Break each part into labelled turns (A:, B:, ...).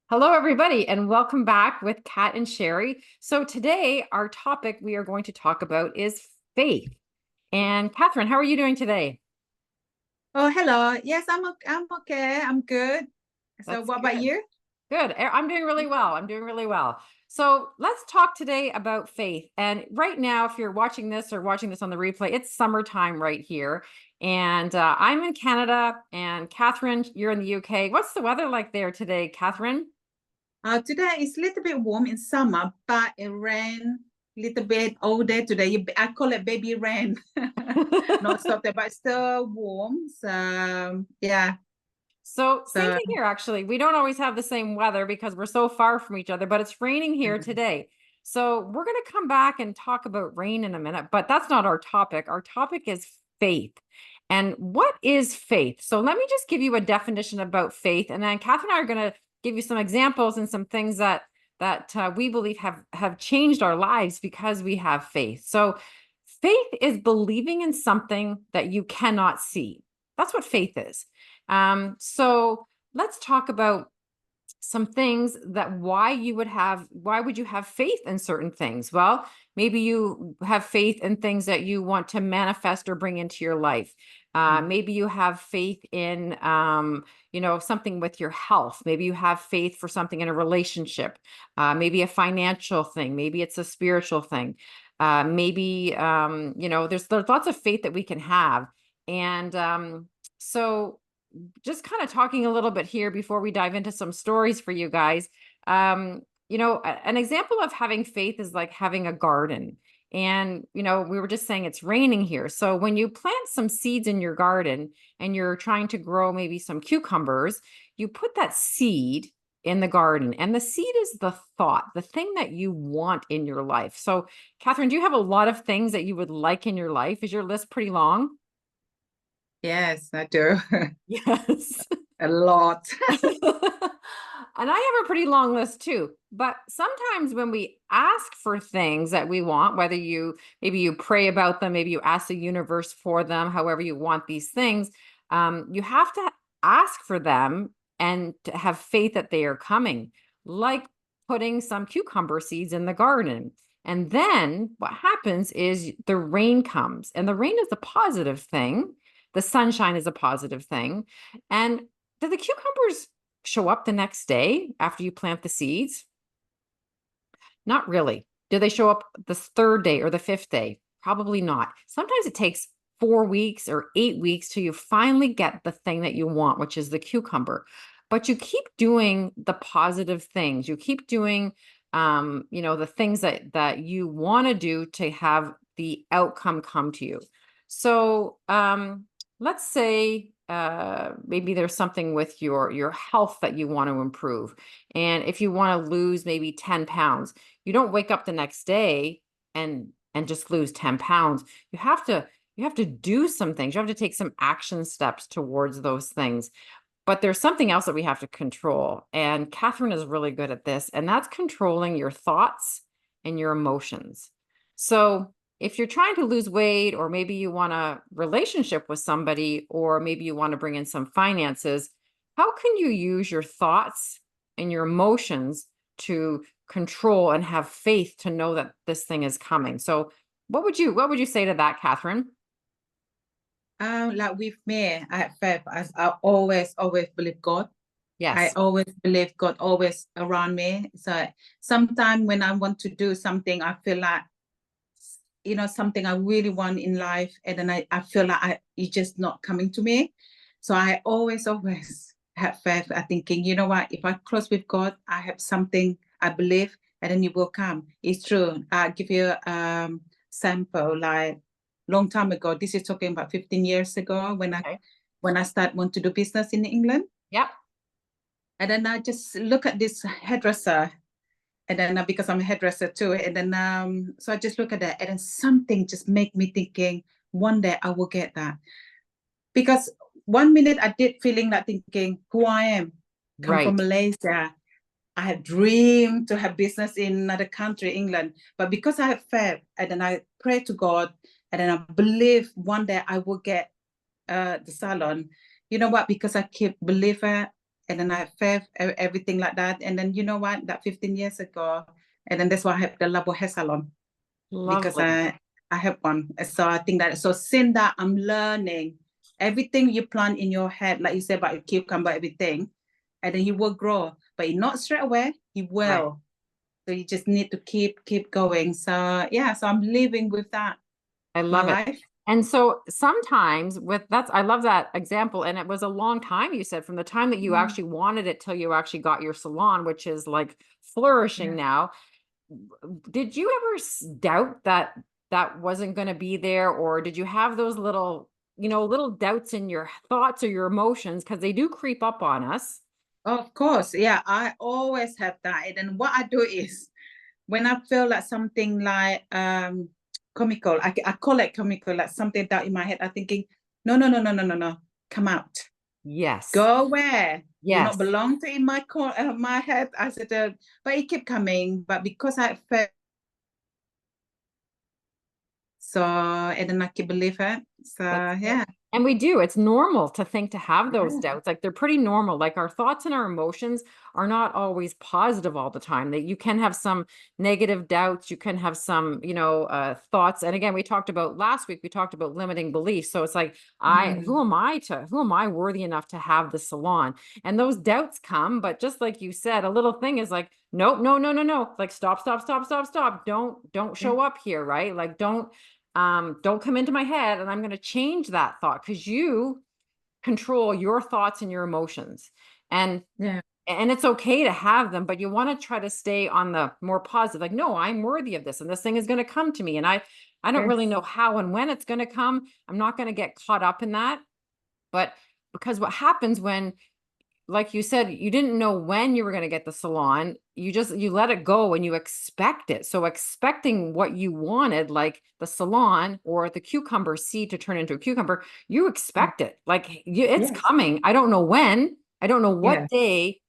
A: Hello, everybody, and welcome back with Kat and Sheri. So today, our topic we are going to talk about is faith. And Catherine, how are you doing today?
B: Oh, hello. Yes, I'm okay. I'm good. So
A: That's
B: what about
A: good.
B: you?
A: Good. I'm doing really well. I'm doing really well. So let's talk today about faith. And right now, if you're watching this or watching this on the replay, it's summertime right here. And I'm in Canada, and Catherine, you're in the UK. What's the weather like there today, Catherine?
B: Today it's a little bit warm in summer, but it rain a little bit all day today. I call it baby rain. Not stop there, but still warm. So yeah.
A: So same
B: So
A: thing here, actually. We don't always have the same weather because we're so far from each other, but it's raining here today. So we're going to come back and talk about rain in a minute, but that's not our topic. Our topic is faith. And what is faith? So let me just give you a definition about faith, and then Catherine and I are going to give you some examples and some things that we believe have changed our lives because we have faith. So faith is believing in something that you cannot see. That's what faith is. So let's talk about some things that why would you have faith in certain things? Well, maybe you have faith in things that you want to manifest or bring into your life. Maybe you have faith in, something with your health. Maybe you have faith for something in a relationship, maybe a financial thing. Maybe it's a spiritual thing. There's lots of faith that we can have. And so just kind of talking a little bit here before we dive into some stories for you guys. An example of having faith is like having a garden. And, we were just saying it's raining here. So when you plant some seeds in your garden and you're trying to grow maybe some cucumbers, you put that seed in the garden. And the seed is the thought, the thing that you want in your life. So, Catherine, do you have a lot of things that you would like in your life? Is your list pretty long?
B: yes, I do.
A: Yes.
B: A lot.
A: And I have a pretty long list too. But sometimes when we ask for things that we want, whether maybe you pray about them, maybe you ask the universe for them, however you want these things, you have to ask for them and to have faith that they are coming, like putting some cucumber seeds in the garden. And then what happens is the rain comes, and the rain is a positive thing. The sunshine is a positive thing. And do the cucumbers show up the next day after you plant the seeds? Not really. Do they show up the third day or the fifth day? Probably not. Sometimes it takes 4 weeks or 8 weeks till you finally get the thing that you want, which is the cucumber. But you keep doing the positive things. You keep doing, the things that you want to do to have the outcome come to you. So, let's say maybe there's something with your health that you want to improve, and if you want to lose maybe 10 pounds, you don't wake up the next day and just lose 10 pounds. You have to do some things. You have to take some action steps towards those things. But there's something else that we have to control, and Catherine is really good at this, and that's controlling your thoughts and your emotions. So if you're trying to lose weight, or maybe you want a relationship with somebody, or maybe you want to bring in some finances, how can you use your thoughts and your emotions to control and have faith to know that this thing is coming? So what would you say to that, Catherine?
B: Like with me, I have faith as I always believe God. I
A: Yes.
B: always believe God always around me. So sometimes when I want to do something, I feel like something I really want in life, and then I feel like it's just not coming to me. So I always have faith. I thinking, you know what, if I close with God, I have something I believe, and then it will come. It's true. I give you sample like long time ago. This is talking about 15 years ago when I
A: Okay.
B: when I start want to do business in England.
A: Yep.
B: And then I just look at this hairdresser, and then because I'm a hairdresser too, and then so I just look at that, and then something just make me thinking one day I will get that. Because 1 minute I did feeling like thinking who I am, come from
A: Right.
B: Malaysia. I have dreamed to have business in another country, England. But because I have faith, and then I pray to God, and then I believe one day I will get the salon. You know what? Because I keep believing, and then I felt everything like that. And then you know what? That 15 years ago, and then that's why I have the Labo hair salon because
A: Lovely.
B: I have one. So I think that so since that I'm learning everything you plant in your head, like you said about your cucumber, everything, and then you will grow, but not straight away. You
A: Right.
B: will. So you just need to keep going. So yeah, so I'm living with that
A: I
B: my
A: love it.
B: life.
A: And so sometimes with that's, I love that example. And it was a long time, you said, from the time that you
B: Mm,
A: actually wanted it till you actually got your salon, which is like flourishing
B: yeah.
A: now. Did you ever doubt that that wasn't going to be there? Or did you have those little, little doubts in your thoughts or your emotions? Because they do creep up on us.
B: Of course, yeah, I always have that. And then what I do is when I feel like something like comical, I call it comical, like something that in my head, I'm thinking, no, no, no, no, no, no, no, come out,
A: Yes.
B: go where you not
A: Yes.
B: belong to in my head. I said, but it kept coming, but because I felt so, and then I keep believe it. So
A: That's it.
B: yeah,
A: And we do. It's normal to think to have those
B: yeah,
A: doubts. Like they're pretty normal. Like our thoughts and our emotions are not always positive all the time. That you can have some negative doubts. You can have some, thoughts. And again, we talked about last week, we talked about limiting beliefs. So it's like,
B: mm,
A: who am I worthy enough to have the salon? And those doubts come, but just like you said, a little thing is like, nope, no, no, no, no. Like stop, stop, stop, stop, stop. Don't
B: yeah,
A: show up here, right? Like don't come into my head, and I'm going to change that thought because you control your thoughts and your emotions. and
B: yeah,
A: and it's okay to have them, but you want to try to stay on the more positive, like, no, I'm worthy of this, and this thing is going to come to me, and I don't really
B: yes,
A: know how and when it's going to come. I'm not going to get caught up in that. But because what happens when, like you said, you didn't know when you were going to get the salon. You let it go and you expect it. So expecting what you wanted, like the salon or the cucumber seed to turn into a cucumber, you
B: mm,
A: expect it. Like it's
B: yes,
A: coming. I don't know when. I don't know what
B: yes,
A: day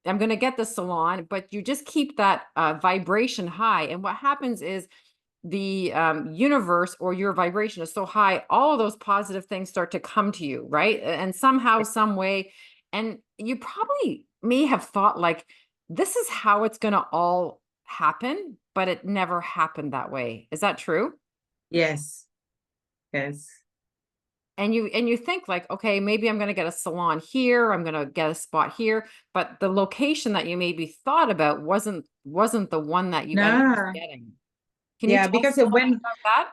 A: I'm going to get the salon, but you just keep that vibration high. And what happens is the universe or your vibration is so high, all of those positive things start to come to you, right? And somehow, some way, and you probably may have thought like, this is how it's going to all happen, but it never happened that way. Is that true?
B: yes, yes,
A: And you think like, okay, maybe I'm going to get a salon here, I'm going to get a spot here, but the location that you maybe thought about wasn't the one that you ended up
B: no,
A: getting. Can you
B: yeah,
A: tell us
B: because
A: a little bit
B: when
A: about that?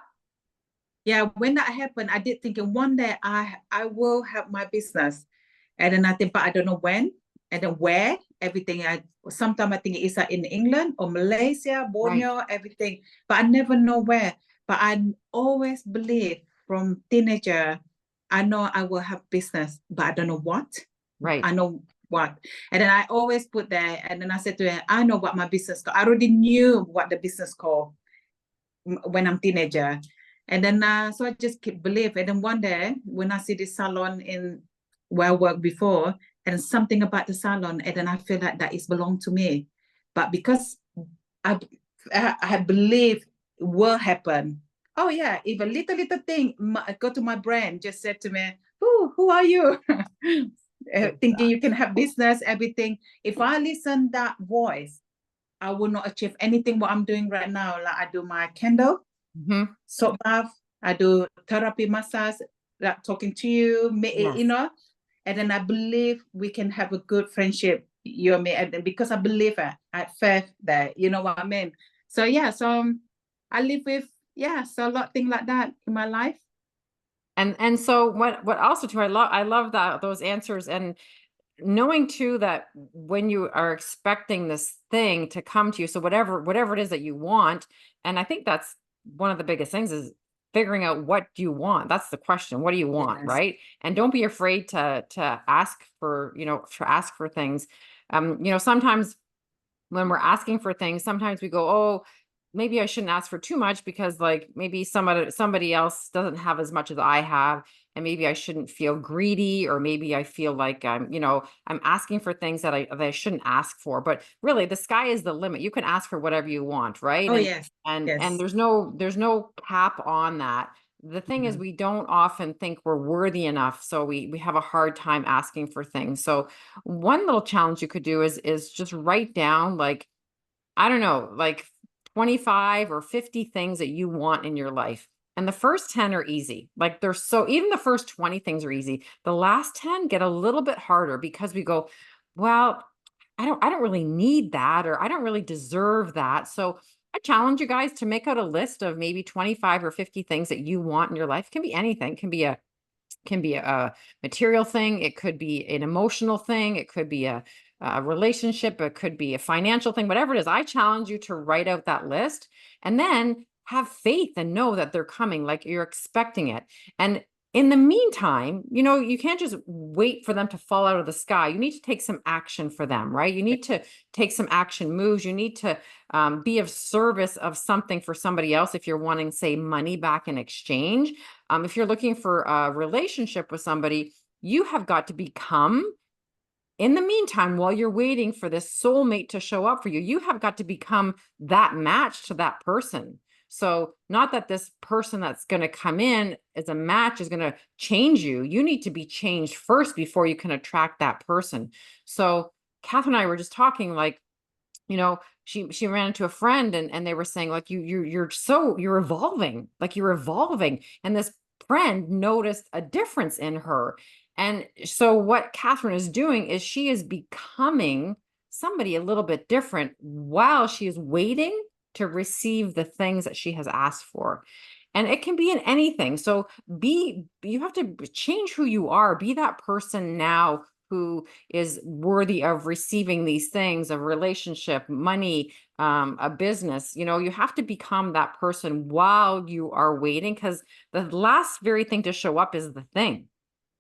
B: yeah, when that happened, I did think one day I will have my business, and then I think, but I don't know when and then where. Everything I sometimes I think it's in England or Malaysia,
A: Right,
B: Borneo, everything, but I never know where. But I always believe from teenager, I know I will have business, but I don't know what.
A: right.
B: I know what, and then I always put there, and then I said to her, I know what my business called. I already knew what the business called when I'm teenager. And then so I just keep believe. And then one day when I see this salon in where I worked before, and something about the salon, and then I feel like that is belong to me. But because I I believe will happen. Oh yeah, if a little thing go to my brain, just said to me, who are you? Thinking you can have business, everything. If I listen that voice, I will not achieve anything what I'm doing right now. Like I do my candle,
A: Mhm.
B: soap bath, I do therapy massage, like talking to you,
A: Yes.
B: and then I believe we can have a good friendship, you and me, and because I believe it, I felt that, you know what I mean? So yeah, so I live with, yeah, so a lot of things like that in my life.
A: And so what also too, I love that those answers, and knowing too that when you are expecting this thing to come to you, so whatever it is that you want, and I think that's one of the biggest things is figuring out what do you want. That's the question. What do you want,
B: Yes.
A: right? And don't be afraid to ask for, things. Sometimes when we're asking for things, sometimes we go, oh, maybe I shouldn't ask for too much because like maybe somebody else doesn't have as much as I have. And maybe I shouldn't feel greedy, or maybe I feel like I'm asking for things that I shouldn't ask for. But really the sky is the limit. You can ask for whatever you want, right?
B: Oh
A: And
B: yes,
A: and
B: yes,
A: there's no cap on that. the thing is, we don't often think we're worthy enough. So we have a hard time asking for things. So one little challenge you could do is just write down, like, I don't know, like 25 or 50 things that you want in your life. And the first 10 are easy. Like they're so, even the first 20 things are easy. The last 10 get a little bit harder because we go, well, I don't really need that, or I don't really deserve that. So I challenge you guys to make out a list of maybe 25 or 50 things that you want in your life. It can be anything. It can be a material thing. It could be an emotional thing. It could be a relationship. It could be a financial thing, whatever it is. I challenge you to write out that list and then have faith and know that they're coming, like you're expecting it. And in the meantime, you can't just wait for them to fall out of the sky. You need to take some action for them, right? You need to take some action moves. You need to be of service of something for somebody else. If you're wanting, say, money back in exchange, if you're looking for a relationship with somebody, you have got to become, in the meantime, while you're waiting for this soulmate to show up for you, you have got to become that match to that person. So not that this person that's going to come in as a match is going to change you. You need to be changed first before you can attract that person. So Catherine and I were just talking, like, she ran into a friend, and they were saying, like, you're evolving, like you're evolving. And this friend noticed a difference in her. And so what Catherine is doing is she is becoming somebody a little bit different while she is waiting to receive the things that she has asked for. And it can be in anything. So you have to change who you are. Be that person now who is worthy of receiving these things, a relationship, money, a business. You have to become that person while you are waiting, because the last very thing to show up is the thing.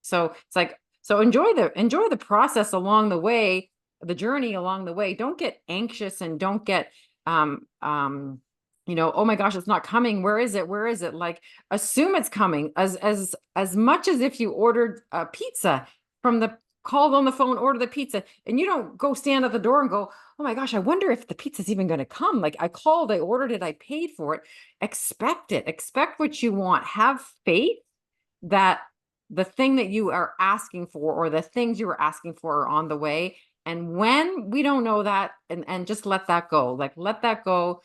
A: So it's like, so enjoy the process along the way, the journey along the way. Don't get anxious and don't get oh my gosh, it's not coming. Where is it? Where is it? Like, assume it's coming as much as if you ordered a pizza from the called on the phone, order the pizza, and you don't go stand at the door and go, oh my gosh, I wonder if the pizza's even going to come. Like, I called, I ordered it, I paid for it. Expect it. Expect what you want. Have faith that the thing that you are asking for, or the things you are asking for, are on the way. And when we don't know that, and just let that go, like, let that go.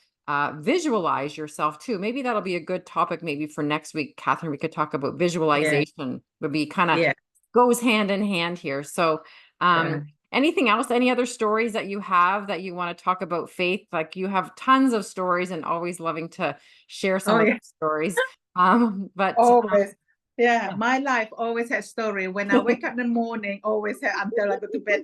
A: Visualize yourself too. Maybe that'll be a good topic maybe for next week, Catherine. We could talk about
B: Yeah,
A: visualization. Would be kind of
B: yeah,
A: goes hand in hand here. So
B: yeah.
A: anything else, any other stories that you have that you want to talk about faith? Like, you have tons of stories and always loving to share some
B: Oh
A: of
B: yeah,
A: those stories. But
B: always. Yeah,
A: yeah.
B: my life always has story. When I wake up in the morning, always have, until I go to bed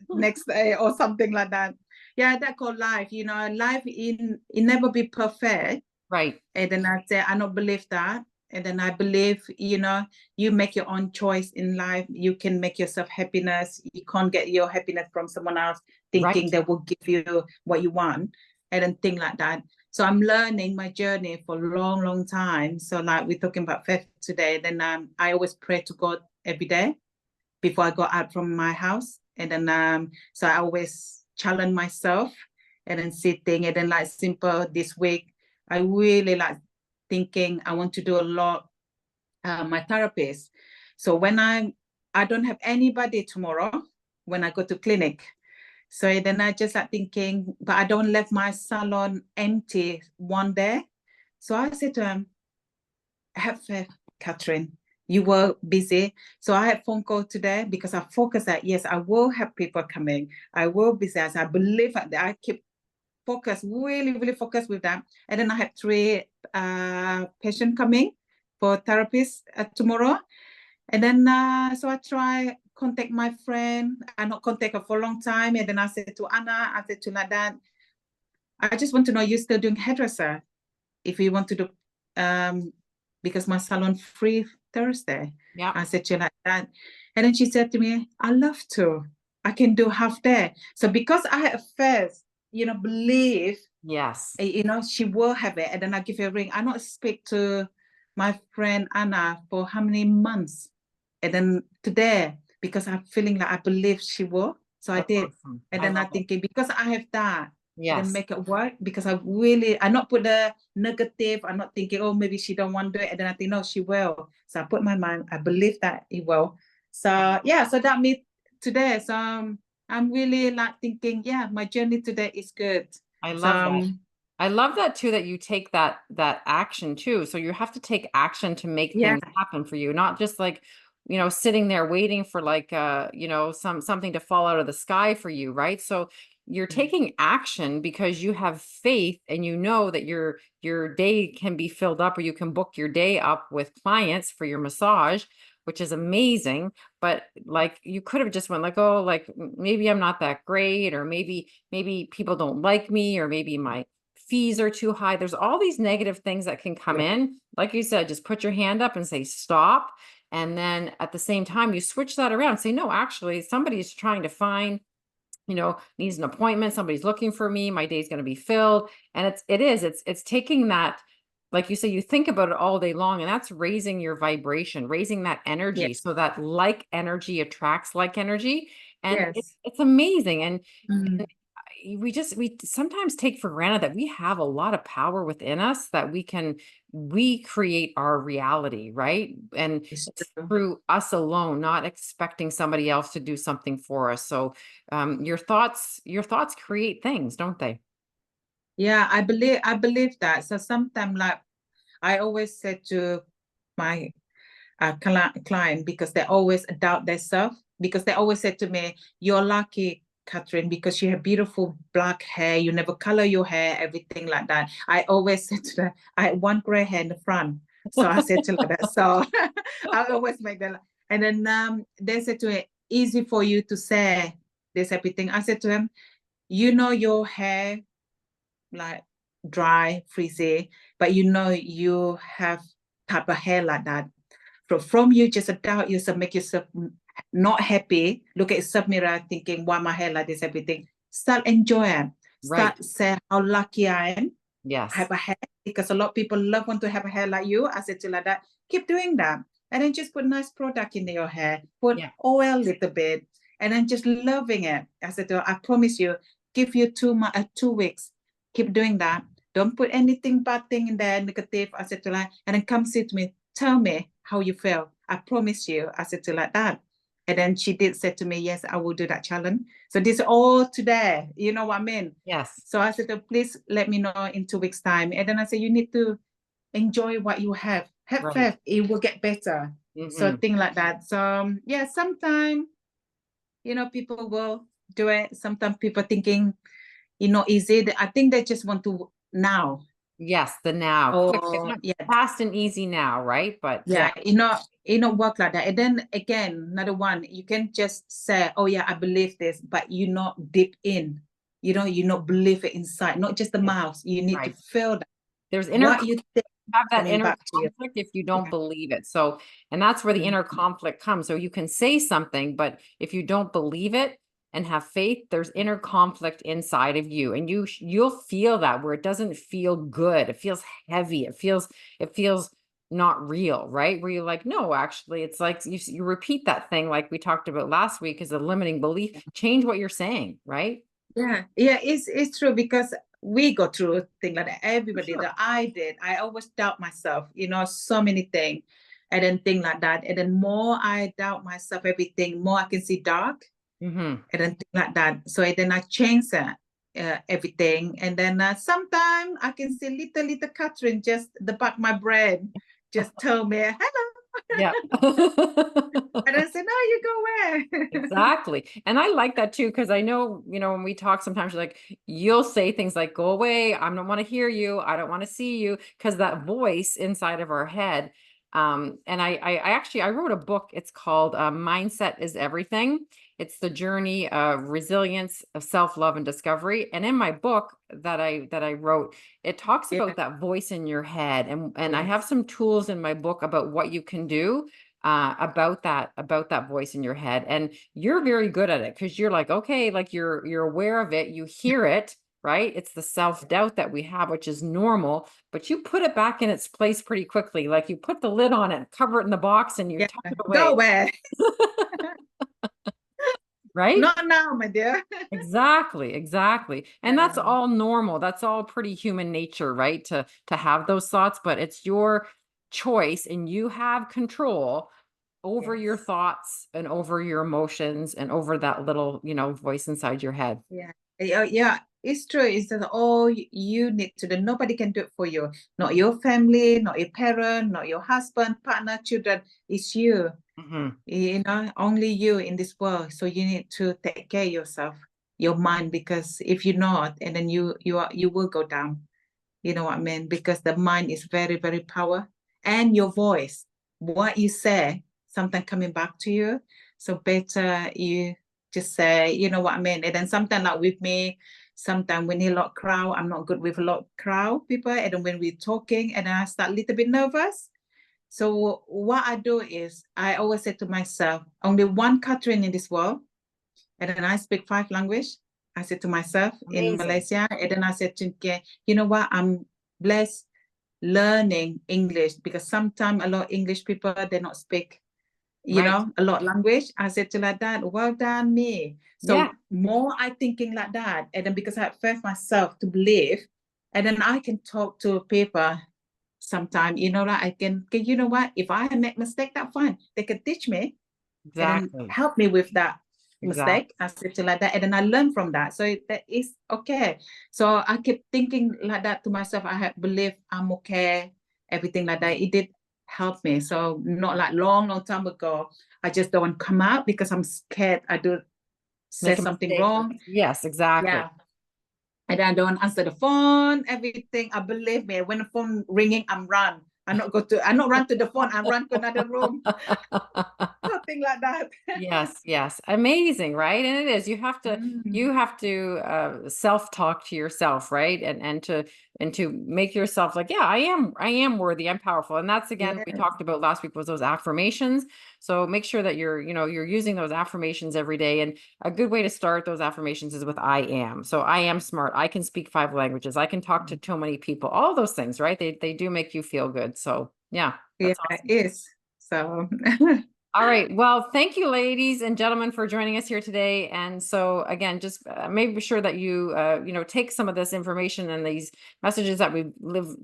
B: next day or something like that. Yeah, that called life. Life in it never be perfect.
A: Right.
B: And then I say, I don't believe that. And then I believe, you make your own choice in life. You can make yourself happiness. You can't get your happiness from someone else thinking
A: Right.
B: they will give you what you want, and then thing like that. So I'm learning my journey for a long, long time. So like we're talking about faith today, then I always pray to God every day before I go out from my house. And then so I always challenge myself and then sitting, and then like simple this week, I really like thinking I want to do a lot my therapist. So when I don't have anybody tomorrow when I go to clinic. So then I just like thinking, but I don't leave my salon empty one day. So I said to him, have faith, Catherine. You were busy. So I had phone call today because I focused that, yes, I will have people coming. I will be there. So I believe that I keep focused, really, really focused with that. And then I have 3 patients coming for therapist tomorrow. And then, so I try contact my friend. I not contact her for a long time. And then I said to Anna, I said to Nadan, I just want to know, you still doing hairdresser? If you want to do, because my salon free Thursday.
A: Yeah.
B: I said to her like that. And then she said to me, I love to. I can do half day. So because I have first, believe,
A: Yes.
B: she will have it. And then I give her a ring. I not speak to my friend Anna for how many months. And then today, because I'm feeling like I believe she will. So I
A: That's
B: did.
A: awesome.
B: And
A: I
B: then I
A: love it.
B: thinking, because I have that, and then
A: Yes.
B: make it work, because I not put the negative. I'm not thinking, oh, maybe she don't want to do it. And then I think, no, she will. So I put my mind, I believe that it will. So yeah, so that me today. So I'm really like thinking, yeah, my journey today is good.
A: I
B: So
A: love that. I love that too, that you take that action too. So you have to take action to make
B: yeah,
A: things happen for you, not just like, sitting there waiting for like something to fall out of the sky for you, right? So you're taking action because you have faith and you know that your day can be filled up, or you can book your day up with clients for your massage, which is amazing. But like you could have just went like, oh, like maybe I'm not that great, or maybe people don't like me, or maybe my fees are too high. There's all these negative things that can come
B: yeah,
A: in. Like you said, just put your hand up and say stop. And then at the same time, you switch that around. Say, no, actually, somebody's trying to find, needs an appointment. Somebody's looking for me. My day's going to be filled. And it's taking that, like you say, you think about it all day long, and that's raising your vibration, raising that
B: yeah,
A: energy, so that like energy attracts like energy. And
B: yes.
A: it's amazing. And
B: Mm,
A: we sometimes take for granted that we have a lot of power within us, that we create our reality, right? And
B: it's
A: it's
B: true.
A: through us alone, not expecting somebody else to do something for us. So your thoughts create things, don't they?
B: Yeah, I believe that. So sometimes, like, I always say to my client, because they always doubt themselves, because they always say to me, "You're lucky, Catherine, because you have beautiful black hair. You never color your hair, everything like that." I always say to them, "I have one gray hair in the front." So I said to like that. So I always make that. And then they said to me, "Easy for you to say this everything." I said to them, your hair like dry, frizzy, but you have type of hair like that. From you just doubt yourself, make yourself not happy, look at yourself mirror thinking, why my hair like this, everything. Start enjoying.
A: Right.
B: Start say how lucky I am.
A: Yes.
B: Have a hair, because a lot of people love want to have a hair like you. I said to like that. Keep doing that. And then just put nice product in your hair. Put
A: Yeah.
B: oil a little bit. And then just loving it. I said to her, I promise you, give you 2 weeks. Keep doing that. Don't put anything bad thing in there, negative. I said to her, and then come sit to me. Tell me how you feel. I promise you. I said to her like that. And then she did say to me, yes, I will do that challenge. So this all today. You know what I mean?
A: Yes.
B: So I said, oh, please let me know in 2 weeks' time. And then I said, you need to enjoy what you have. Have
A: Right.
B: faith, it will get better. So
A: Hmm.
B: thing like that. So yeah, sometimes people will do it. Sometimes people thinking easy. I think they just want to now.
A: Yes, the now. Quick,
B: Or yeah,
A: fast and easy now, right? But yeah.
B: yeah, work like that. And then again, another one, you can just say, oh yeah, I believe this, but you not deep in. You not believe it inside, not just the mouth. You need to
A: Right.
B: feel that
A: There's inner
B: what you think
A: have that
B: coming
A: inner
B: back to you.
A: conflict if you don't
B: Yeah.
A: believe it. So, and that's where the
B: Mm.
A: inner conflict comes. So you can say something, but if you don't believe it and have faith, there's inner conflict inside of you, and you'll feel that, where it doesn't feel good. It feels heavy. It feels not real, right? Where you're like, no, actually, it's like you repeat that thing like we talked about last week, is a limiting belief. Change what you're saying, right?
B: Yeah, yeah, it's true, because we go through things like that. Everybody
A: Sure.
B: that I did, I always doubt myself, so many things, and then things like that. And then more I doubt myself, everything, more I can see dark,
A: Hmm.
B: and then things like that. So then I change that, everything. And then sometimes I can see little Catherine, just the back of my brain, just tell me, hello.
A: Yeah.
B: And I said, no, you go where?
A: Exactly. And I like that too, because I know, when we talk sometimes, like you'll say things like, go away. I don't want to hear you. I don't want to see you. Because that voice inside of our head. And I actually, I wrote a book. It's called Mindset is Everything. It's the journey of resilience, of self-love and discovery. And in my book that I wrote, it talks
B: Yeah,
A: about that voice in your head. And I
B: yes.
A: have some tools in my book about what you can do about that voice in your head. And you're very good at it, because you're like, okay, like you're aware of it, you hear it, right? It's the self-doubt that we have, which is normal, but you put it back in its place pretty quickly. Like you put the lid on it, cover it in the box, and you
B: Yeah,
A: tuck it
B: go
A: away.
B: where?
A: right?
B: Not now, my dear.
A: Exactly, exactly. And that's
B: Yeah.
A: all normal. That's all pretty human nature, right? To have those thoughts, but it's your choice and you have control over your
B: Yes.
A: thoughts and over your emotions and over that little, voice inside your head.
B: Yeah. Yeah, yeah, it's true. It's that all you need to do. Nobody can do it for you. Not your family, not your parent, not your husband, partner, children. It's you.
A: Hmm.
B: Only you in this world. So you need to take care of yourself, your mind, because if you're not, and then you will go down. You know what I mean? Because the mind is very, very power. And your voice, what you say, sometimes coming back to you. So better you just say, you know what I mean? And then sometimes like with me, sometimes when a lot crowd, I'm not good with a lot of crowd people. And then when we're talking and then I start a little bit nervous. So what I do is I always say to myself, only one Catherine in this world, and then I speak 5 language. I said to myself in
A: Amazing.
B: Malaysia, and then I said to you know what, I'm blessed learning English because sometimes a lot of English people they not speak,
A: Right.
B: a lot of language. I said to like that, well done me.
A: Yeah.
B: So more I thinking like that, and then because I first myself to believe, and then I can talk to people sometimes, like I can, you know what, if I make mistake, that's fine. They can teach me and then
A: Exactly.
B: help me with that
A: Exactly.
B: mistake. I said to like that, and then I learn from that. So that is okay. So I keep thinking like that to myself. I have believe I'm okay, everything like that. It did help me. So not like long, long time ago. I just don't want to come out because I'm scared I do say
A: Make a
B: something
A: mistake.
B: wrong.
A: Yes, exactly.
B: Yeah. And I don't answer the phone, everything. I believe me. When the phone ringing, I'm run. I'm not run to the phone, I run to another room. Something like that.
A: Yes, yes. Amazing, right? And it is.
B: Mm.
A: You have to self-talk to yourself, right? And to make yourself like, yeah, I am worthy, I'm powerful. And that's again we
B: Yes.
A: talked about last week was those affirmations. So make sure that you're using those affirmations every day. And a good way to start those affirmations is with I am. So I am smart. I can speak 5 languages. I can talk to so many people. All those things, right? They do make you feel good. So yeah,
B: Yeah,
A: that's
B: it
A: awesome.
B: is. So
A: All right. Well, thank you, ladies and gentlemen, for joining us here today. And so, again, just make sure that you take some of this information and these messages that we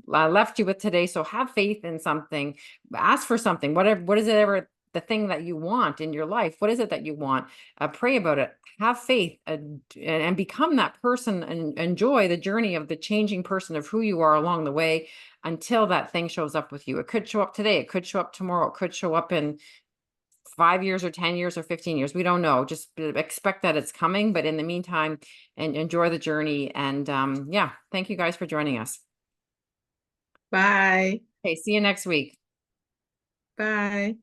A: left you with today. So, have faith in something, ask for something, whatever. What is it ever the thing that you want in your life? What is it that you want? Pray about it. Have faith and become that person and enjoy the journey of the changing person of who you are along the way until that thing shows up with you. It could show up today. It could show up tomorrow. It could show up in 5 years or 10 years or 15 years. We don't know. Just expect that it's coming. But in the meantime, and enjoy the journey. And yeah, thank you guys for joining us.
B: bye.
A: Okay, see you next week.
B: Bye.